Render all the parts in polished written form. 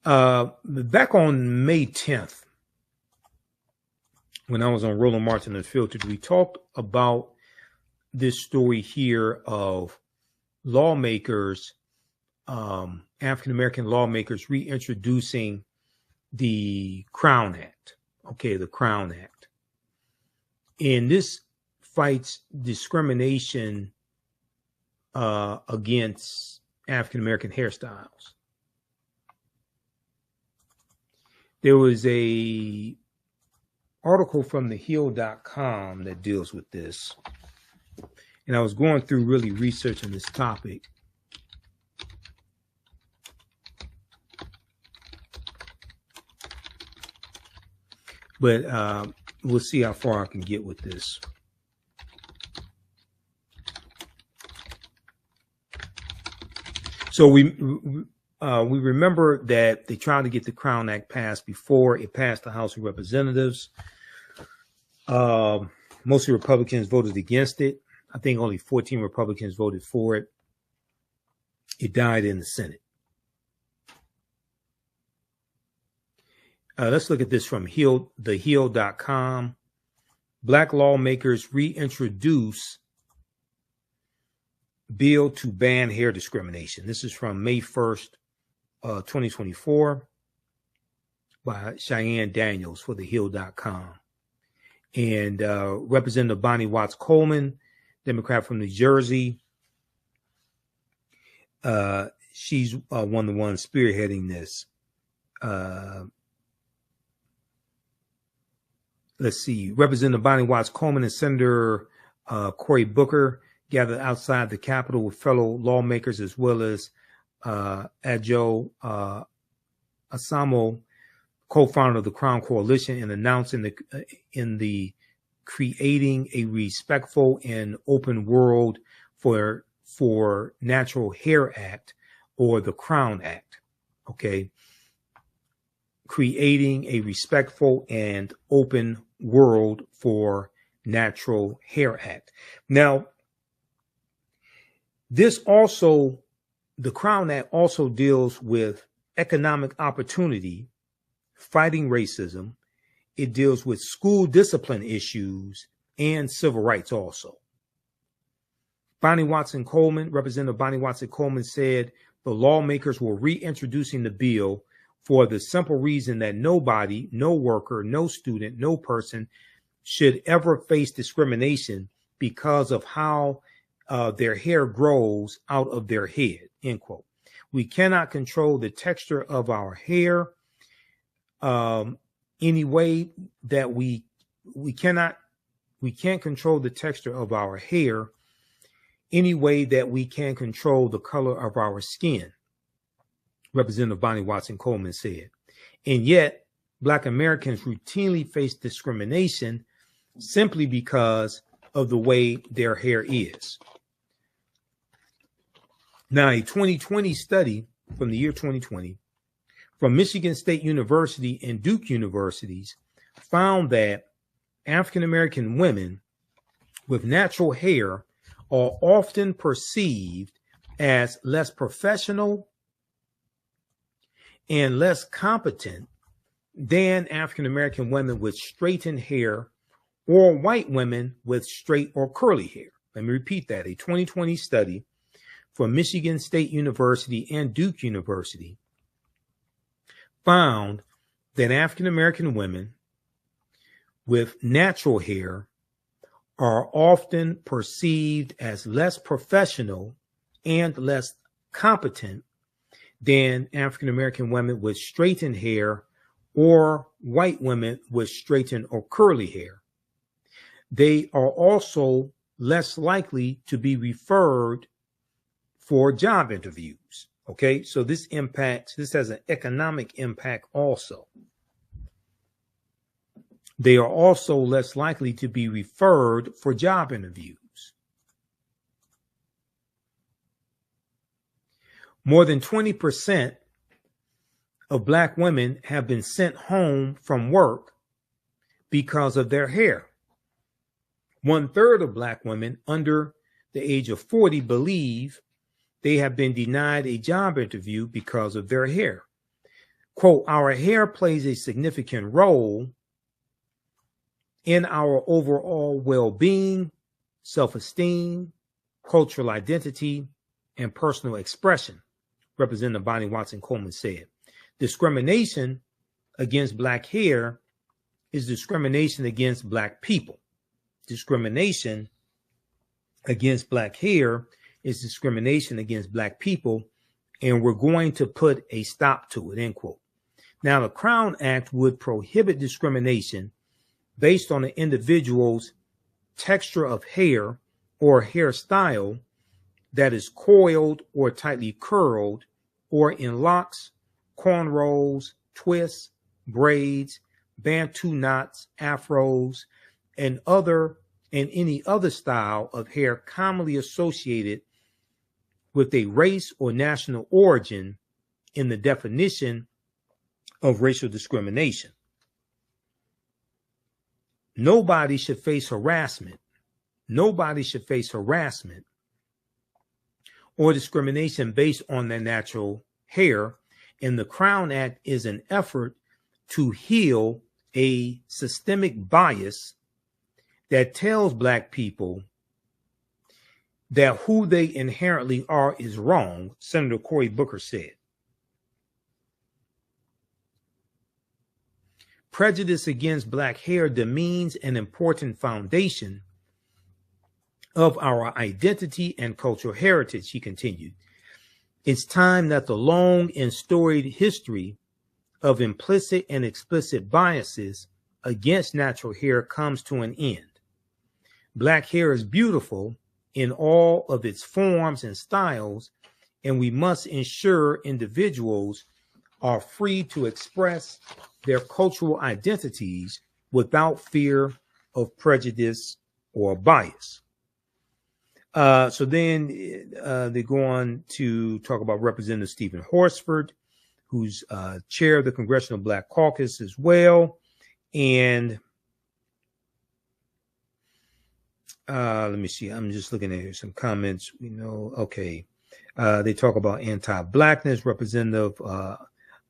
Back on May 10th, when I was on Roland Martin Unfiltered, we talked about this story here of lawmakers, African-American lawmakers reintroducing the Crown Act. Okay, the Crown Act. And this fights discrimination against African-American hairstyles. There was a article from thehill.com that deals with this. And I was going through really researching this topic. But we'll see how far I can get with this. So we remember that they tried to get the Crown Act passed before it passed the House of Representatives. Most Republicans voted against it. I think only 14 Republicans voted for it. It died in the Senate. Let's look at this from thehill.com. Black lawmakers reintroduce bill to ban hair discrimination. This is from May 1st, 2024 by Cheyenne Daniels for thehill.com. And Representative Bonnie Watts Coleman, Democrat from New Jersey. She's one of the ones spearheading this. Let's see. Representative Bonnie Watts Coleman and Senator Cory Booker gathered outside the Capitol with fellow lawmakers as well as Ajo Asamo, co-founder of the Crown Coalition, and announced in the Creating a Respectful and Open World for Natural Hair Act, or the Crown Act. Okay. Creating a Respectful and Open World for Natural Hair Act. Now, the Crown Act also deals with economic opportunity, fighting racism. It deals with school discipline issues and civil rights also. Representative Bonnie Watson Coleman said the lawmakers were reintroducing the bill for the simple reason that nobody, no worker, no student, no person should ever face discrimination because of how their hair grows out of their head, end quote. We cannot control the texture of our hair any way that we can't control the texture of our hair any way that we can control the color of our skin, Representative Bonnie Watson Coleman said. And yet, Black Americans routinely face discrimination simply because of the way their hair is. Now, a 2020 study from the year 2020 from Michigan State University and Duke Universities found that African-American women with natural hair are often perceived as less professional and less competent than African-American women with straightened hair or white women with straight or curly hair. Let me repeat that. A 2020 study from Michigan State University and Duke University found that African-American women with natural hair are often perceived as less professional and less competent than African-American women with straightened hair or white women with straightened or curly hair. They are also less likely to be referred for job interviews. Okay, so this has an economic impact also. They are also less likely to be referred for job interviews. More than 20% of Black women have been sent home from work because of their hair. 1/3 of Black women under the age of 40 believe they have been denied a job interview because of their hair. quote, our hair plays a significant role in our overall well-being, self-esteem, cultural identity, and personal expression, Representative Bonnie Watson Coleman said. Discrimination against Black hair is discrimination against Black people. Discrimination against Black hair is discrimination against Black people, and we're going to put a stop to it, end quote. Now, the Crown Act would prohibit discrimination based on the individual's texture of hair or hairstyle that is coiled or tightly curled, or in locks, cornrows, twists, braids, bantu knots, afros, and any other style of hair commonly associated with a race or national origin in the definition of racial discrimination. Nobody should face harassment. Nobody should face harassment or discrimination based on their natural hair. And the Crown Act is an effort to heal a systemic bias that tells Black people that who they inherently are is wrong, Senator Cory Booker said. Prejudice against Black hair demeans an important foundation of our identity and cultural heritage, he continued. It's time that the long and storied history of implicit and explicit biases against natural hair comes to an end. Black hair is beautiful in all of its forms and styles, and we must ensure individuals are free to express their cultural identities without fear of prejudice or bias. So then they go on to talk about Representative Stephen Horsford, who's chair of the Congressional Black Caucus as well. And let me see. I'm just looking at here some comments. Okay. They talk about anti-Blackness. Representative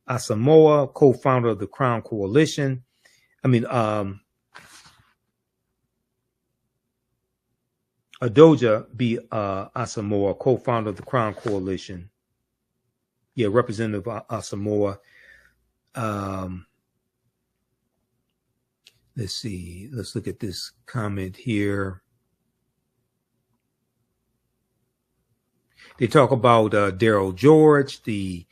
Asamoah, co-founder of the Crown Coalition. Adoja B. Asamoah, co-founder of the Crown Coalition. Yeah, Representative Asamoah. Let's see. Let's look at this comment here. They talk about Daryl George, the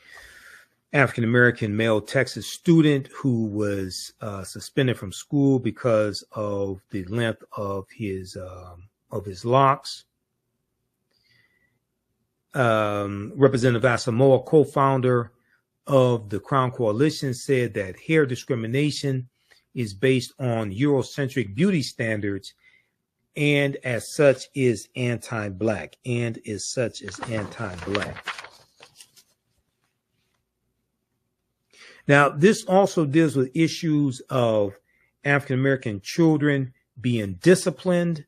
African-American male Texas student who was suspended from school because of the length of his locks. Representative Asamoah, co-founder of the Crown Coalition, said that hair discrimination is based on Eurocentric beauty standards and as such is anti-Black. Now, this also deals with issues of African-American children being disciplined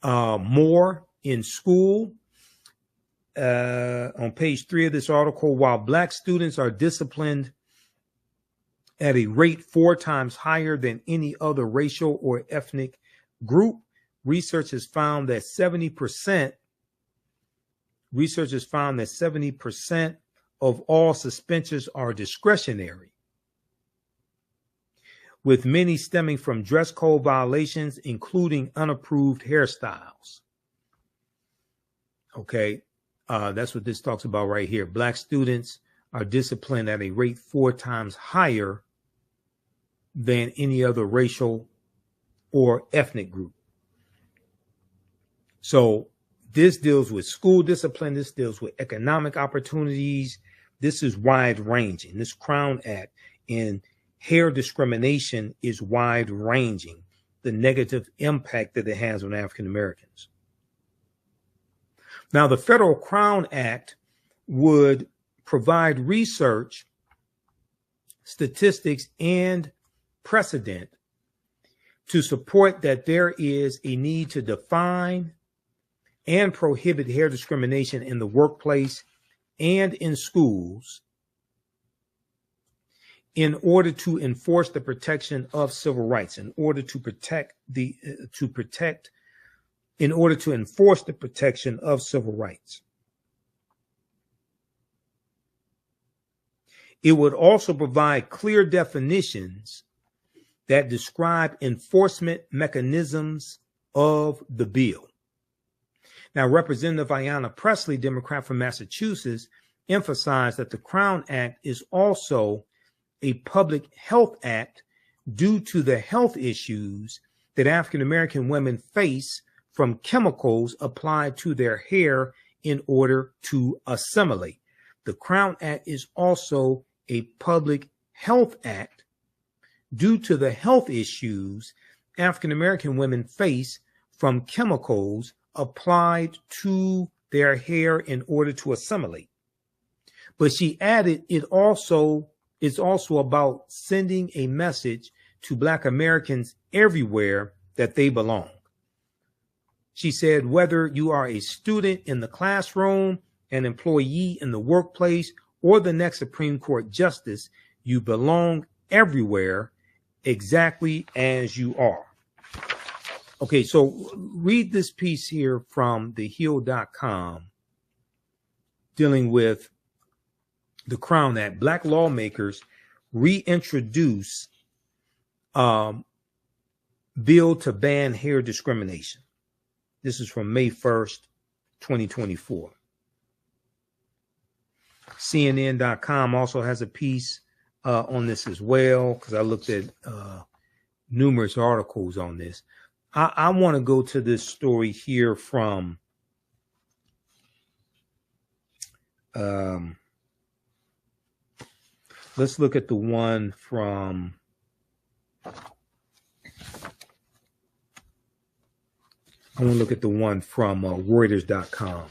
more in school. On page 3 of this article, while Black students are disciplined at a rate 4 times higher than any other racial or ethnic group, research has found that 70% of all suspensions are discretionary, with many stemming from dress code violations, including unapproved hairstyles. Okay, that's what this talks about right here. Black students are disciplined at a rate 4 times higher than any other racial or ethnic group. So this deals with school discipline. This deals with economic opportunities. This is wide ranging. This Crown Act and hair discrimination is wide ranging, the negative impact that it has on African Americans. Now, the Federal Crown Act would provide research, statistics, and precedent to support that there is a need to define and prohibit hair discrimination in the workplace and in schools. in order to enforce the protection of civil rights, in order to enforce the protection of civil rights. It would also provide clear definitions that describe enforcement mechanisms of the bill. Now, Representative Ayanna Pressley, Democrat from Massachusetts, emphasized that the Crown Act is also a public health act due to the health issues that African American women face from chemicals applied to their hair in order to assimilate. The Crown Act is also a public health act due to the health issues African American women face from chemicals applied to their hair in order to assimilate. But she added, it's also about sending a message to Black Americans everywhere that they belong. She said, whether you are a student in the classroom, an employee in the workplace, or the next Supreme Court justice, you belong everywhere exactly as you are. Okay, so read this piece here from thehill.com dealing with the Crown Act. Black lawmakers reintroduce bill to ban hair discrimination. This is from May 1st, 2024. CNN.com also has a piece on this as well, because I looked at numerous articles on this. I want to go to this story here from let's look at the one from Reuters.com.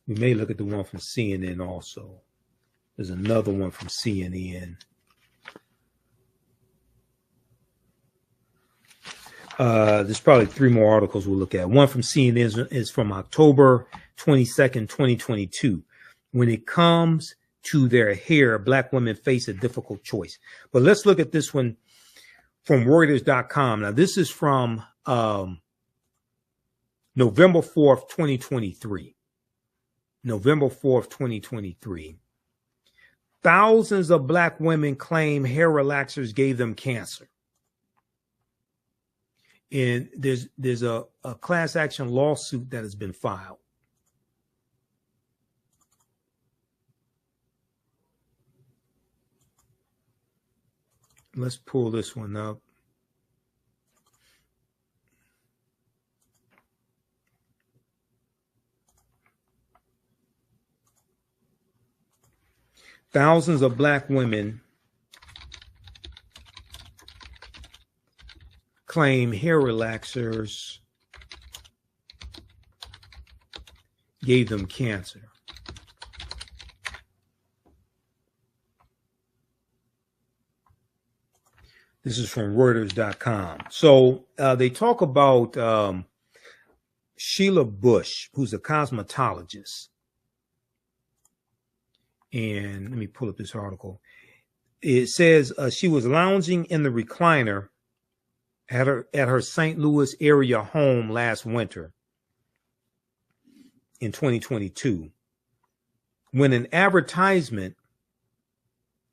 We may look at the one from CNN also. There's another one from CNN. There's probably three more articles we'll look at. One from CNN is from October 22nd, 2022. When it comes to their hair, Black women face a difficult choice. But let's look at this one from Reuters.com. Now, this is from November 4th, 2023. November 4th, 2023. Thousands of Black women claim hair relaxers gave them cancer. And there's a class action lawsuit that has been filed. Let's pull this one up. Thousands of Black women claim hair relaxers gave them cancer. This is from Reuters.com. So they talk about Sheila Bush, who's a cosmetologist. And let me pull up this article. It says she was lounging in the recliner at her St. Louis area home last winter in 2022 when an advertisement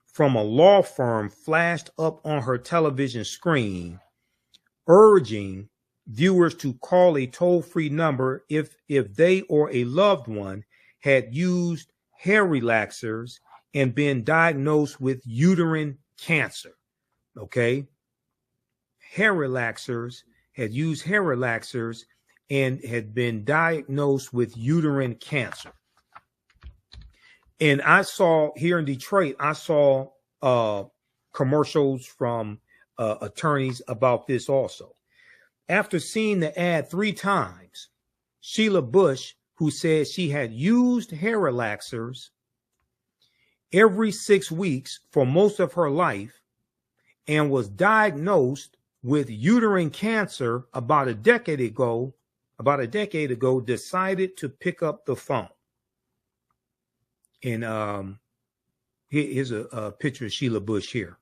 from a law firm flashed up on her television screen urging viewers to call a toll-free number if they or a loved one had used hair relaxers and been diagnosed with uterine cancer. Okay. Had used hair relaxers and had been diagnosed with uterine cancer. And I saw here in Detroit, I saw commercials from attorneys about this also. After seeing the ad 3 times, Sheila Bush, who said she had used hair relaxers every 6 weeks for most of her life and was diagnosed with uterine cancer about a decade ago, decided to pick up the phone. And Here's a picture of Sheila Bush here.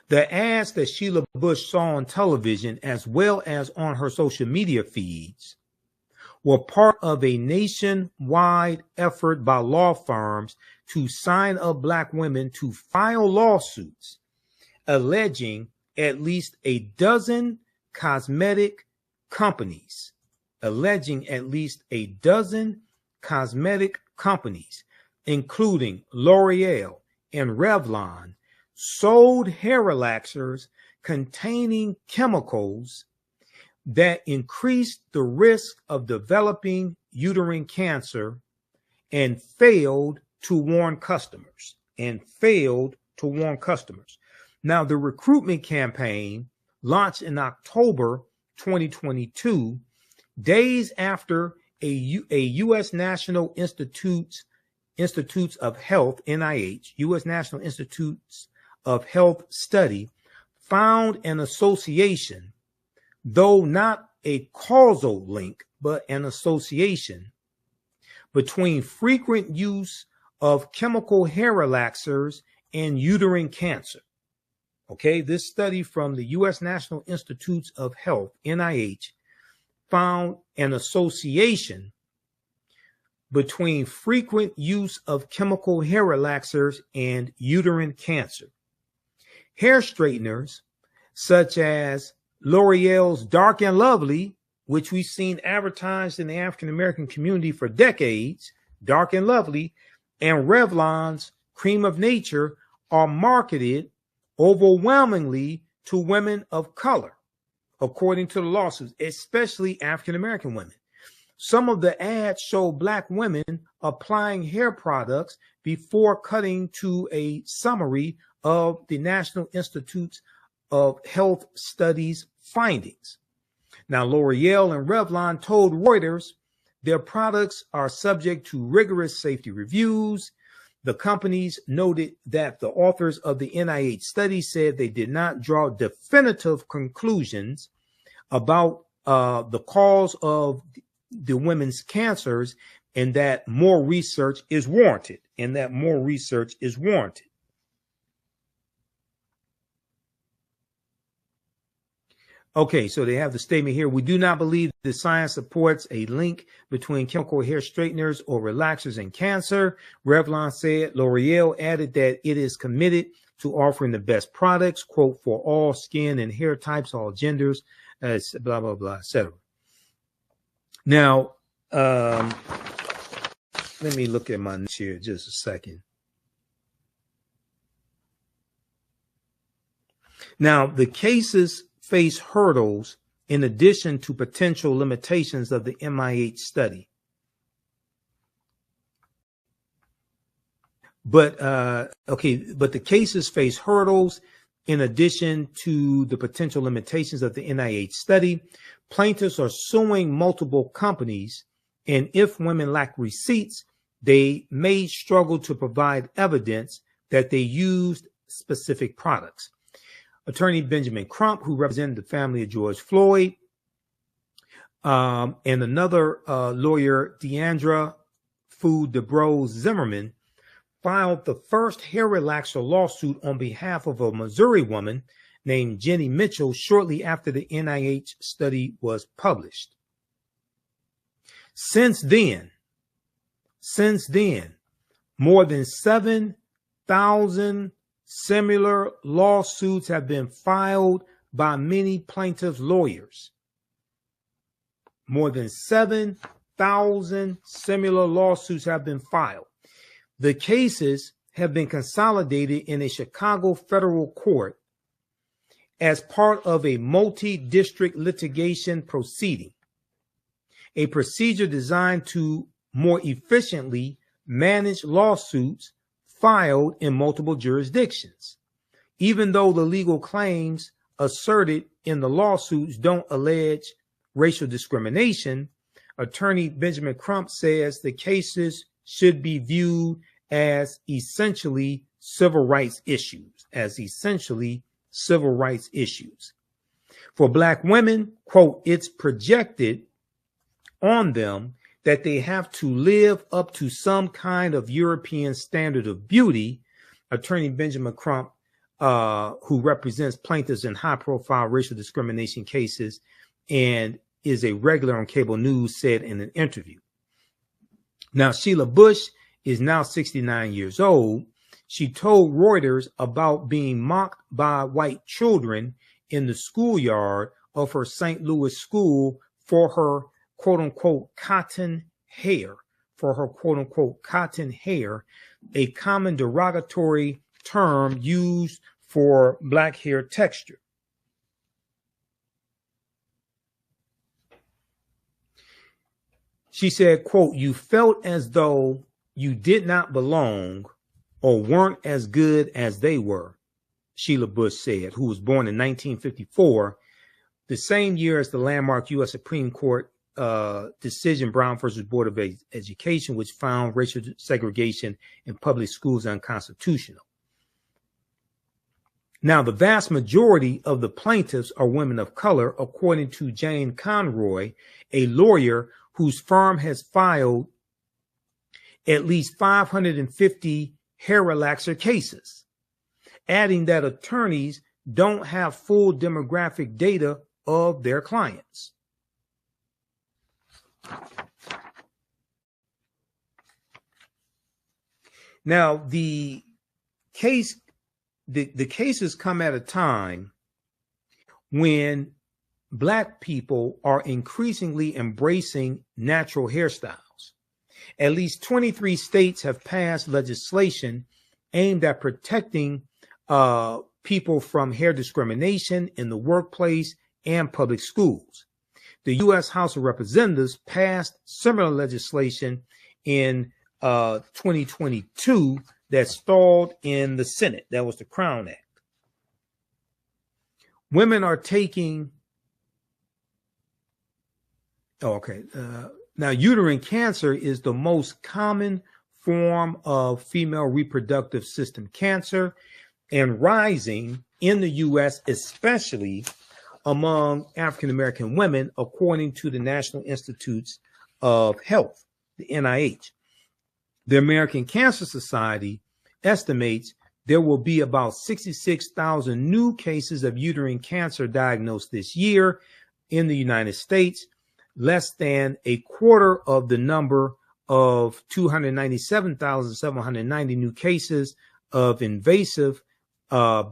The ads that Sheila Bush saw on television, as well as on her social media feeds, were part of a nationwide effort by law firms to sign up Black women to file lawsuits alleging at least a dozen cosmetic companies, including L'Oreal and Revlon, sold hair relaxers containing chemicals that increased the risk of developing uterine cancer and failed to warn customers. Now, the recruitment campaign launched in October 2022, days after a U.S. National Institutes of Health, NIH, U.S. National Institutes of Health study found an association, though not a causal link, but an association between frequent use of chemical hair relaxers and uterine cancer. Okay, this study from the U.S. National Institutes of Health, NIH, found an association between frequent use of chemical hair relaxers and uterine cancer. Hair straighteners such as L'Oreal's Dark and Lovely, which we've seen advertised in the African American community for decades, Dark and Lovely, and Revlon's Creme of Nature are marketed overwhelmingly to women of color, according to the lawsuits, especially African American women. Some of the ads show Black women applying hair products before cutting to a summary of the National Institutes of Health Studies findings. Now, L'Oreal and Revlon told Reuters their products are subject to rigorous safety reviews. The companies noted that the authors of the NIH study said they did not draw definitive conclusions about the cause of the women's cancers, and that more research is warranted. Okay, so they have the statement here. We do not believe the science supports a link between chemical hair straighteners or relaxers and cancer, Revlon said. L'Oreal added that it is committed to offering the best products, quote, for all skin and hair types, all genders, blah, blah, blah, etc. Now, let me look at my notes here just a second. Now, the cases face hurdles in addition to potential limitations of the NIH study. But the cases face hurdles in addition to the potential limitations of the NIH study. Plaintiffs are suing multiple companies, and if women lack receipts, they may struggle to provide evidence that they used specific products. Attorney Benjamin Crump, who represented the family of George Floyd, and another lawyer, Deandra Fu DeBrose Zimmerman, filed the first hair relaxer lawsuit on behalf of a Missouri woman named Jenny Mitchell shortly after the NIH study was published. Since then, more than 7,000 similar lawsuits have been filed by many plaintiffs' lawyers. More than 7,000 similar lawsuits have been filed. The cases have been consolidated in a Chicago federal court as part of a multi-district litigation proceeding, a procedure designed to more efficiently manage lawsuits filed in multiple jurisdictions. Even though the legal claims asserted in the lawsuits don't allege racial discrimination, attorney Benjamin Crump says the cases should be viewed as essentially civil rights issues, For Black women, quote, it's projected on them that they have to live up to some kind of European standard of beauty. Attorney Benjamin Crump, who represents plaintiffs in high-profile racial discrimination cases and is a regular on cable news, said in an interview. Now, Sheila Bush is now 69 years old. She told Reuters about being mocked by white children in the schoolyard of her St. Louis school for her quote-unquote cotton hair, a common derogatory term used for black hair texture. She said, quote, "You felt as though you did not belong or weren't as good as they were," Sheila Bush said, who was born in 1954, the same year as the landmark U.S. Supreme Court decision, Brown versus Board of Education, which found racial segregation in public schools unconstitutional. Now, the vast majority of the plaintiffs are women of color, according to Jane Conroy, a lawyer whose firm has filed at least 550 hair relaxer cases, adding that attorneys don't have full demographic data of their clients. Now, the cases come at a time when Black people are increasingly embracing natural hairstyles. At least 23 states have passed legislation aimed at protecting people from hair discrimination in the workplace and public schools. The U.S. House of Representatives passed similar legislation in 2022 that stalled in the Senate. That was the Crown Act. Women are taking now, uterine cancer is the most common form of female reproductive system cancer and rising in the U.S., especially among African-American women, according to the National Institutes of Health, the NIH. The American Cancer Society estimates there will be about 66,000 new cases of uterine cancer diagnosed this year in the United States, less than a quarter of the number of 297,790 new cases of invasive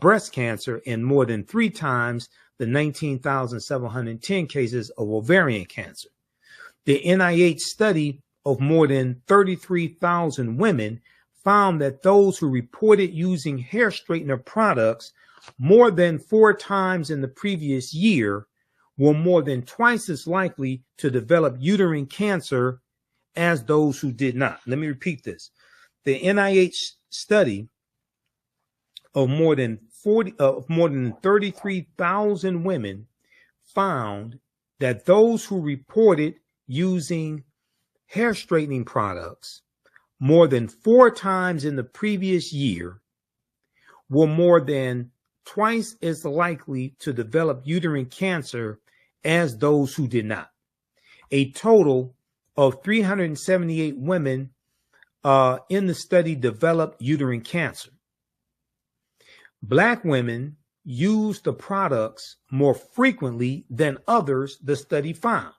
breast cancer and more than 3 times the 19,710 cases of ovarian cancer. The NIH study of more than 33,000 women found that those who reported using hair straightener products more than 4 times in the previous year were more than twice as likely to develop uterine cancer as those who did not. Let me repeat this. The NIH study of more than 33,000 women found that those who reported using hair straightening products more than 4 times in the previous year were more than twice as likely to develop uterine cancer as those who did not. A total of 378 women in the study developed uterine cancer. Black women use the products more frequently than others, the study found.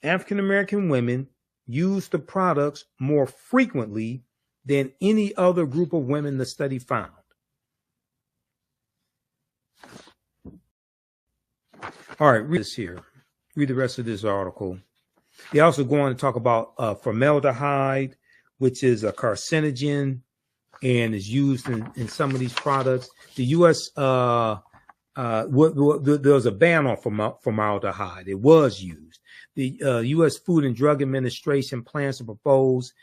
African American women use the products more frequently than any other group of women the study found. All right, read this here. Read the rest of this article. They also go on to talk about formaldehyde, which is a carcinogen and is used in some of these products. The U.S. There was a ban on formaldehyde. It was used. The U.S. Food and Drug Administration plans to propose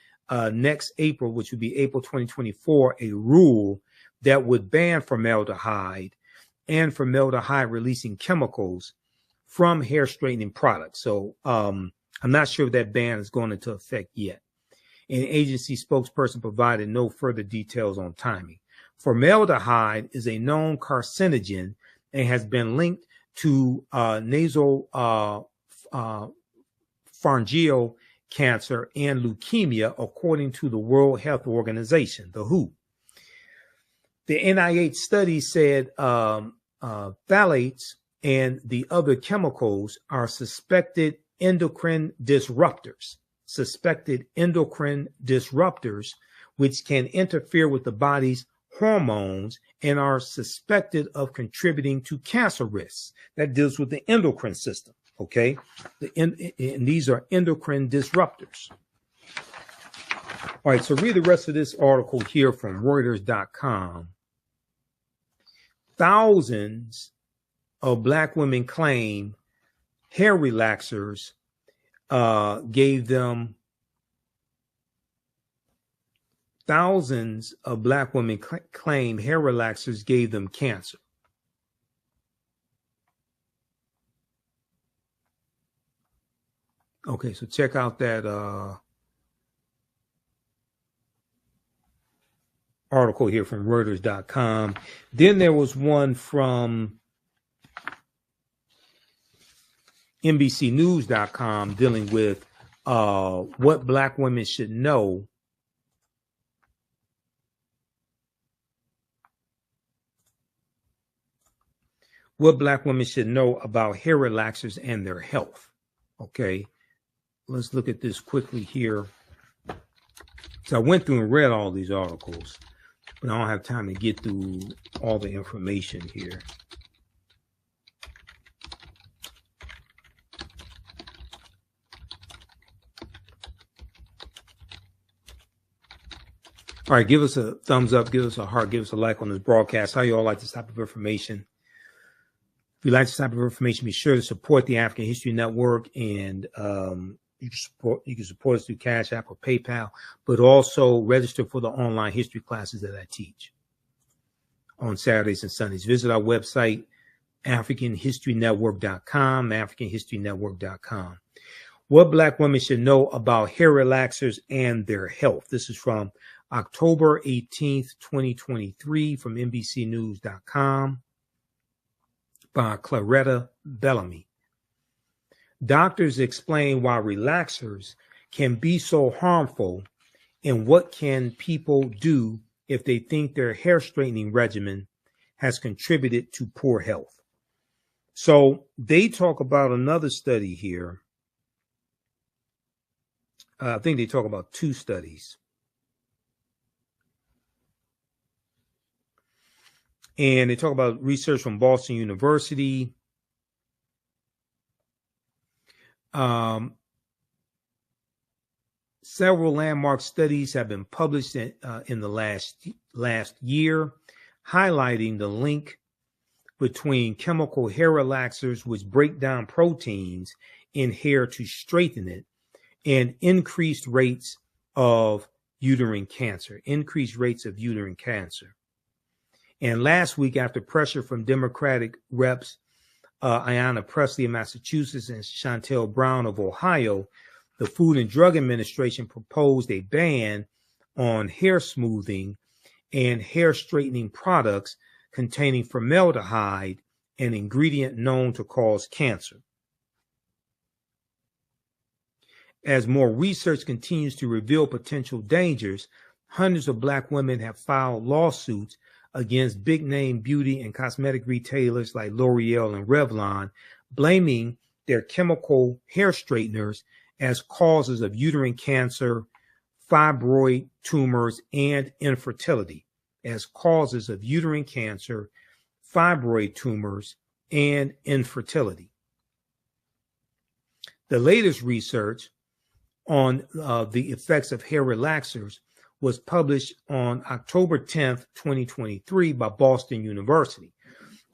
next April, which would be April 2024, a rule that would ban formaldehyde and formaldehyde-releasing chemicals from hair straightening products. So I'm not sure if that ban is going into effect yet. An agency spokesperson provided no further details on timing. Formaldehyde is a known carcinogen and has been linked to nasopharyngeal cancer and leukemia, according to the World Health Organization, the WHO. The NIH study said phthalates and the other chemicals are suspected endocrine disruptors, which can interfere with the body's hormones and are suspected of contributing to cancer risks. That deals with the endocrine system, okay? And these are endocrine disruptors. All right, so read the rest of this article here from Reuters.com. Thousands of Black women claim hair relaxers gave them. Thousands of Black women claim hair relaxers gave them cancer. Okay, so check out that article here from Reuters.com. Then there was one from NBCnews.com dealing with what Black women should know about hair relaxers and their health. Okay, let's look at this quickly here. So I went through and read all these articles, but I don't have time to get through all the information here. All right, give us a thumbs up, give us a heart, give us a like on this broadcast. How you all like this type of information? If you like this type of information, be sure to support the African History Network, and you can support us through Cash App or PayPal, but also register for the online history classes that I teach on Saturdays and Sundays. Visit our website, AfricanHistoryNetwork.com, AfricanHistoryNetwork.com. What Black women should know about hair relaxers and their health. This is from October 18th, 2023, from NBCnews.com by Claretta Bellamy. Doctors explain why relaxers can be so harmful and what can people do if they think their hair straightening regimen has contributed to poor health. So they talk about another study here. I think they talk about two studies. And they talk about research from Boston University. Several landmark studies have been published in the last year, highlighting the link between chemical hair relaxers, which break down proteins in hair to straighten it, and increased rates of uterine cancer. And last week, after pressure from Democratic reps Ayanna Pressley of Massachusetts and Chantel Brown of Ohio, the Food and Drug Administration proposed a ban on hair smoothing and hair straightening products containing formaldehyde, an ingredient known to cause cancer. As more research continues to reveal potential dangers, hundreds of Black women have filed lawsuits against big-name beauty and cosmetic retailers like L'Oreal and Revlon, blaming their chemical hair straighteners as causes of uterine cancer, fibroid tumors, and infertility. The latest research on the effects of hair relaxers was published on October 10th, 2023 by Boston University.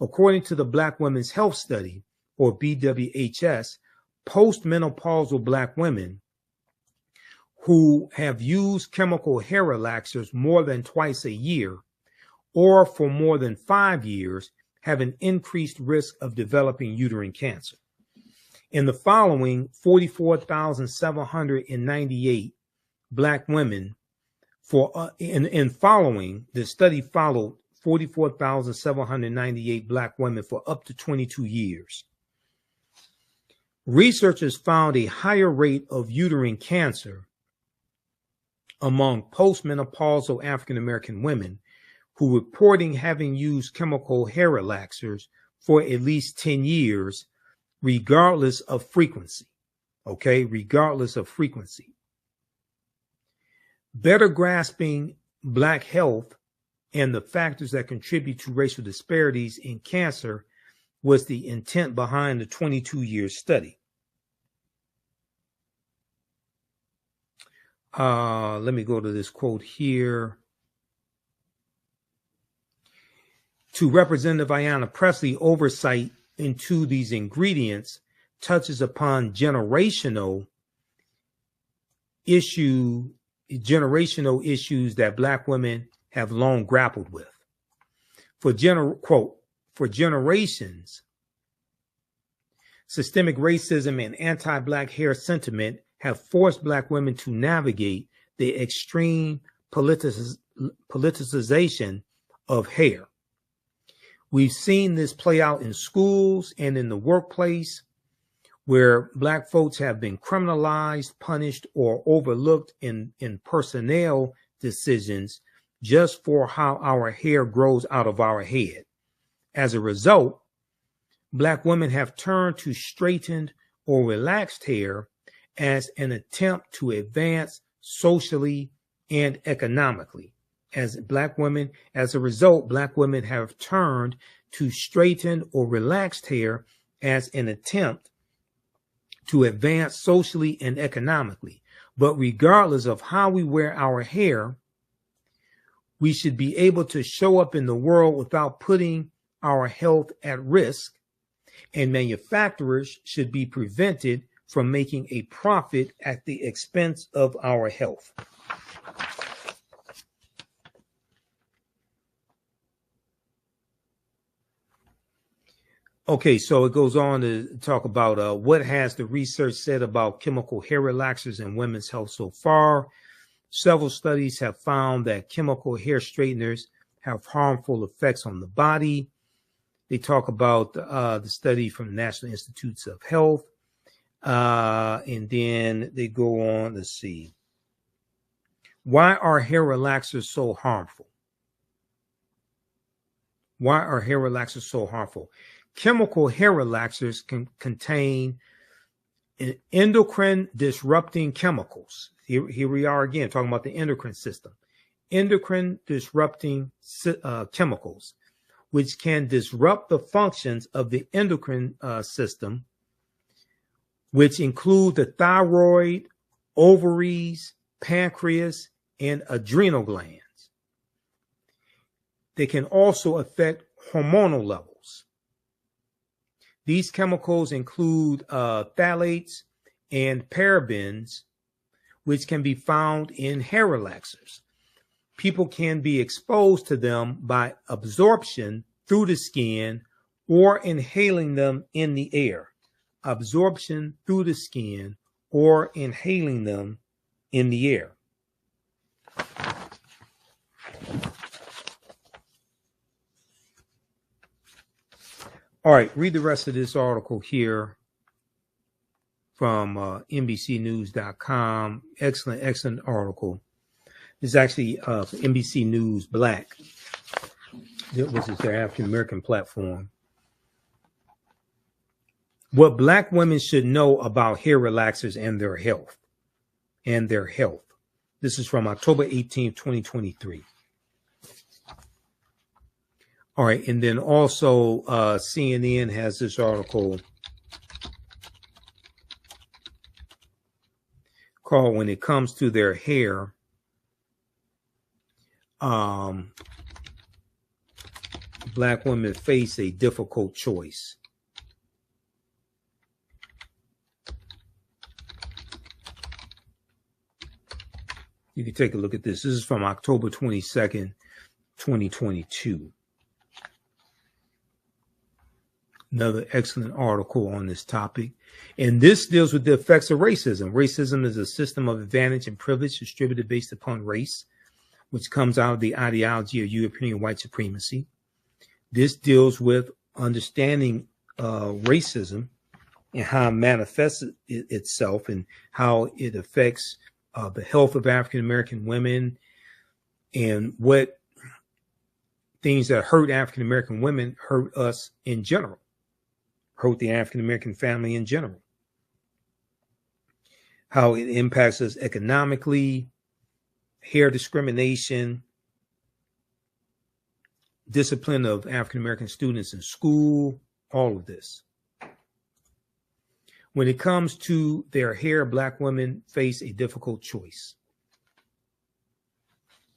According to the Black Women's Health Study, or BWHS, postmenopausal Black women who have used chemical hair relaxers more than twice a year or for more than 5 years have an increased risk of developing uterine cancer. In the following 44,798 Black women the study followed 44,798 Black women for up to 22 years. researchers found a higher rate of uterine cancer among postmenopausal African American women who reporting having used chemical hair relaxers for at least 10 years, regardless of frequency. Okay, regardless of frequency. Better grasping Black health and the factors that contribute to racial disparities in cancer was the intent behind the 22-year study. Let me go to this quote here. To Representative Ayanna Pressley, oversight into these ingredients touches upon generational issues that Black women have long grappled with. Quote, for generations, systemic racism and anti-Black hair sentiment have forced Black women to navigate the extreme politicization of hair. We've seen this play out in schools and in the workplace, where Black folks have been criminalized, punished, or overlooked in personnel decisions just for how our hair grows out of our head. As a result, Black women have turned to straightened or relaxed hair as an attempt to advance socially and economically. As a result, Black women have turned to straightened or relaxed hair as an attempt to advance socially and economically. But regardless of how we wear our hair, we should be able to show up in the world without putting our health at risk, and manufacturers should be prevented from making a profit at the expense of our health. Okay, so it goes on to talk about what has the research said about chemical hair relaxers and women's health so far. Several studies have found that chemical hair straighteners have harmful effects on the body. They talk about the study from the National Institutes of Health. And then they go on, let's see. Why are hair relaxers so harmful? Why are hair relaxers so harmful? Chemical hair relaxers can contain endocrine disrupting chemicals. Here we are again talking about the endocrine system. Endocrine disrupting chemicals, which can disrupt the functions of the endocrine system, which include the thyroid, ovaries, pancreas, and adrenal glands. They can also affect hormonal levels. These chemicals include phthalates and parabens, which can be found in hair relaxers. People can be exposed to them by absorption through the skin or inhaling them in the air. Absorption through the skin or inhaling them in the air. All right, read the rest of this article here from NBCnews.com. Excellent article. This is actually NBC News Black, which is their African American platform. What Black women should know about hair relaxers and their health. This is from October 18th, 2023. All right, and then also CNN has this article called "When It Comes to Their Hair, Black women face a difficult choice." You can take a look at this. This is from October 22nd, 2022. Another excellent article on this topic. And this deals with the effects of racism. Racism is a system of advantage and privilege distributed based upon race, which comes out of the ideology of European white supremacy. This deals with understanding racism and how it manifests itself and how it affects the health of African American women and what things that hurt African American women hurt us in general, hurt the African American family in general, how it impacts us economically, hair discrimination, discipline of African American students in school, all of this. When it comes to their hair, Black women face a difficult choice.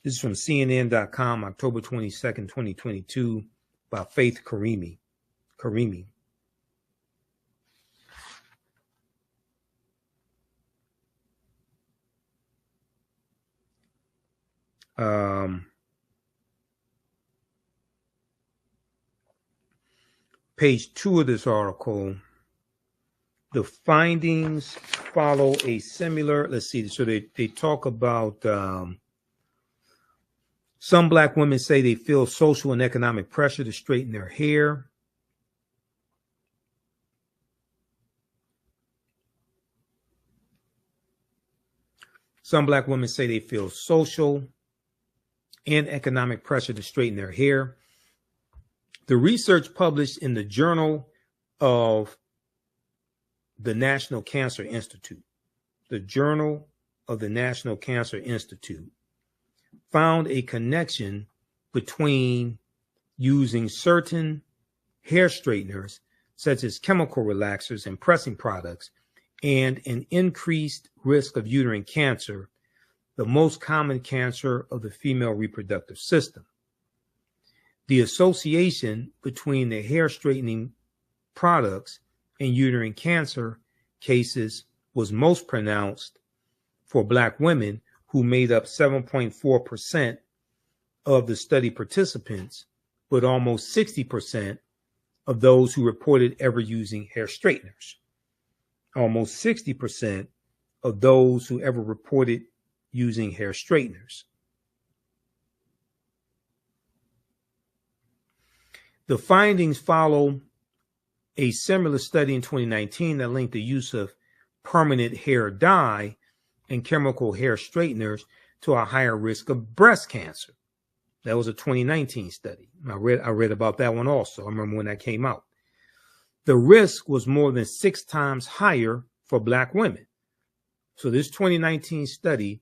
This is from CNN.com, October 22nd, 2022, by Faith Karimi. Page 2 of this article, the findings follow a similar, let's see, so they talk about some Black women say they feel social and economic pressure to straighten their hair. Some Black women say they feel social and economic pressure to straighten their hair. The research published in the Journal of the National Cancer Institute, the Journal of the National Cancer Institute, found a connection between using certain hair straighteners, such as chemical relaxers and pressing products, and an increased risk of uterine cancer, the most common cancer of the female reproductive system. The association between the hair straightening products and uterine cancer cases was most pronounced for Black women, who made up 7.4% of the study participants, but almost 60% of those who reported ever using hair straighteners. Almost 60% of those who ever reported using hair straighteners. The findings follow a similar study in 2019 that linked the use of permanent hair dye and chemical hair straighteners to a higher risk of breast cancer. That was a 2019 study. I read about that one also. I remember when that came out. The risk was more than 6 times higher for Black women. So this 2019 study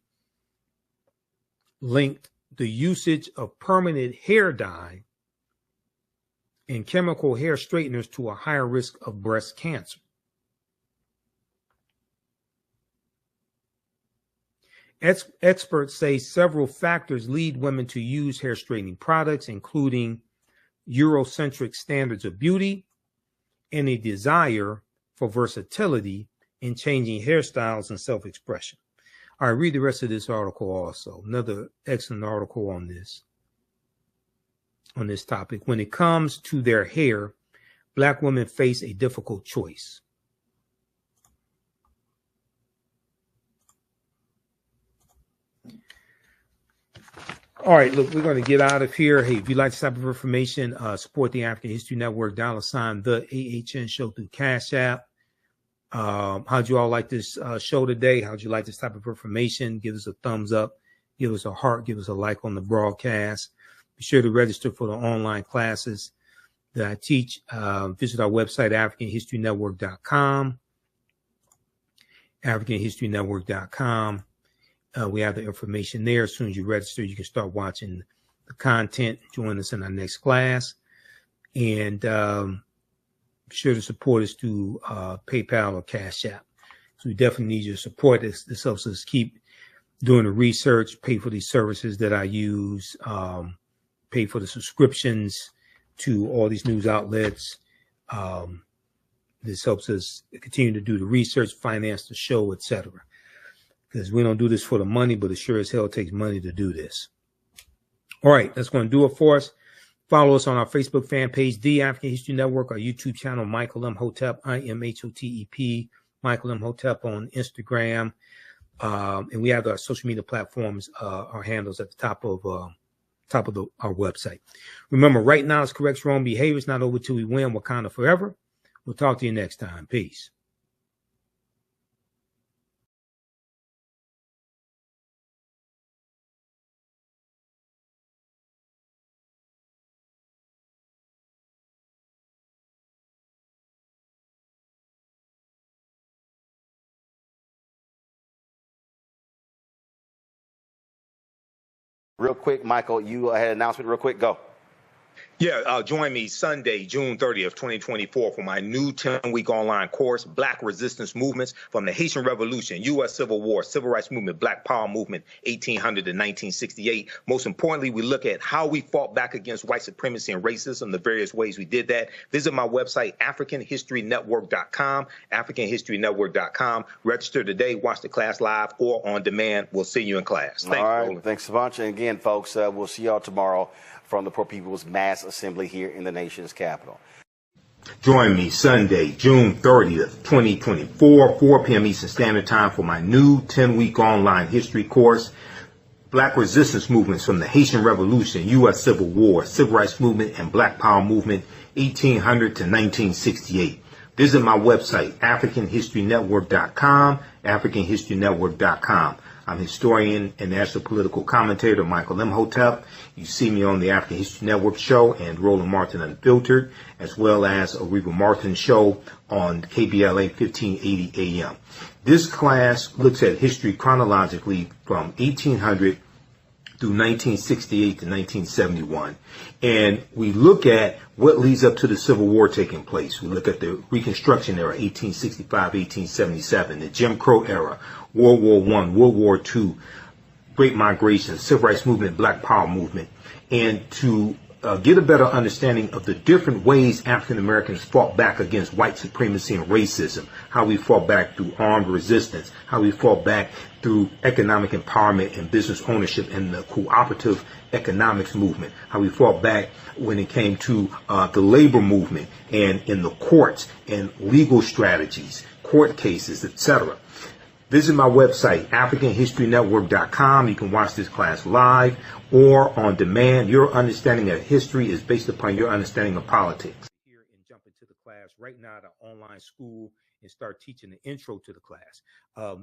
linked the usage of permanent hair dye and chemical hair straighteners to a higher risk of breast cancer. Experts say several factors lead women to use hair straightening products, including Eurocentric standards of beauty and a desire for versatility in changing hairstyles and self-expression. All right, read the rest of this article also. Another excellent article on this topic. When it comes to their hair, Black women face a difficult choice. All right, look, we're going to get out of here. Hey, if you'd like this type of information, support the African History Network, $, TheAHNShow through Cash App. How'd you all like this show today? How'd you like this type of information? Give us a thumbs up, give us a heart, give us a like on the broadcast. Be sure to register for the online classes that I teach. Visit our website, AfricanHistoryNetwork.com. AfricanHistoryNetwork.com. We have the information there. As soon as you register, you can start watching the content. Join us in our next class. And be sure to support us through PayPal or Cash App. So we definitely need your support. This helps us keep doing the research, pay for these services that I use, pay for the subscriptions to all these news outlets. This helps us continue to do the research, finance the show, etc. Because we don't do this for the money, but it sure as hell takes money to do this. All right, that's going to do it for us. Follow us on our Facebook fan page, The African History Network, our YouTube channel, Michael Imhotep, IMHOTEP, Michael Imhotep on Instagram. And we have our social media platforms, our handles at the top of our website. Remember, right now is correct wrong behavior. It's not over till we win. Wakanda forever. We'll talk to you next time. Peace. Real quick, Michael, you had an announcement real quick. Go. Yeah, join me Sunday, June 30th, 2024 for my new 10-week online course, Black Resistance Movements from the Haitian Revolution, U.S. Civil War, Civil Rights Movement, Black Power Movement, 1800 to 1968. Most importantly, we look at how we fought back against white supremacy and racism, the various ways we did that. Visit my website, AfricanHistoryNetwork.com, AfricanHistoryNetwork.com. Register today, watch the class live or on demand. We'll see you in class. Thanks, all right, Roland. Thanks a bunch. And again, folks, we'll see y'all tomorrow from the Poor People's Mass Assembly here in the nation's capital. Join me Sunday, June 30th, 2024, 4 p.m. Eastern Standard Time for my new 10-week online history course, Black Resistance Movements from the Haitian Revolution, U.S. Civil War, Civil Rights Movement, and Black Power Movement, 1800 to 1968. Visit my website, AfricanHistoryNetwork.com, AfricanHistoryNetwork.com. I'm historian and national political commentator Michael Imhotep. You see me on the African History Network show and Roland Martin Unfiltered, as well as a Reba Martin show on KBLA 1580 AM. This class looks at history chronologically from 1800 through 1968 to 1971. And we look at what leads up to the Civil War taking place. We look at the Reconstruction era, 1865, 1877, the Jim Crow era, World War I, World War II, Great Migration, Civil Rights Movement, Black Power Movement, and to get a better understanding of the different ways African Americans fought back against white supremacy and racism, how we fought back through armed resistance, how we fought back through economic empowerment and business ownership and the cooperative economics movement, how we fought back when it came to the labor movement and in the courts and legal strategies, court cases, etc. Visit my website, AfricanHistoryNetwork.com. You can watch this class live or on demand. Your understanding of history is based upon your understanding of politics. Here and jump into the class right now at our online school and start teaching the intro to the class.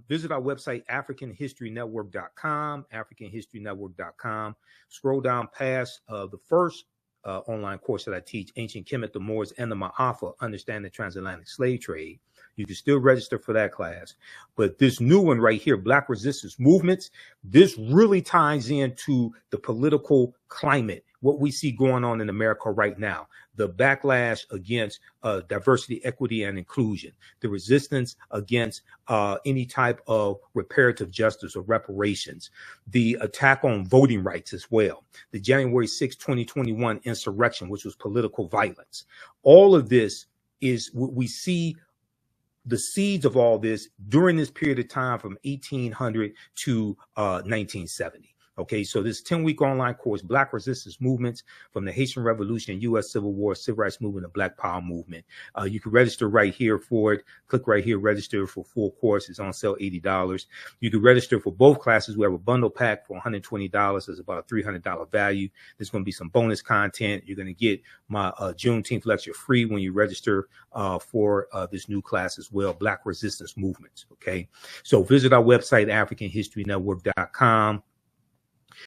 Visit our website, AfricanHistoryNetwork.com, AfricanHistoryNetwork.com. Scroll down past the first online course that I teach, Ancient Kemet, the Moors, and the Ma'afa, Understand the Transatlantic Slave Trade. You can still register for that class. But this new one right here, Black Resistance Movements, this really ties into the political climate, what we see going on in America right now, the backlash against diversity, equity, and inclusion, the resistance against any type of reparative justice or reparations, the attack on voting rights as well, the January 6, 2021 insurrection, which was political violence. All of this is what we see. The seeds of all this during this period of time from 1800 to 1970. Okay, so this 10-week online course, Black Resistance Movements from the Haitian Revolution, U.S. Civil War, Civil Rights Movement, and Black Power Movement. You can register right here for it. Click right here, register for full course. It's on sale, $80. You can register for both classes. We have a bundle pack for $120. It's about a $300 value. There's going to be some bonus content. You're going to get my Juneteenth lecture free when you register for this new class as well, Black Resistance Movements. Okay, so visit our website, AfricanHistoryNetwork.com.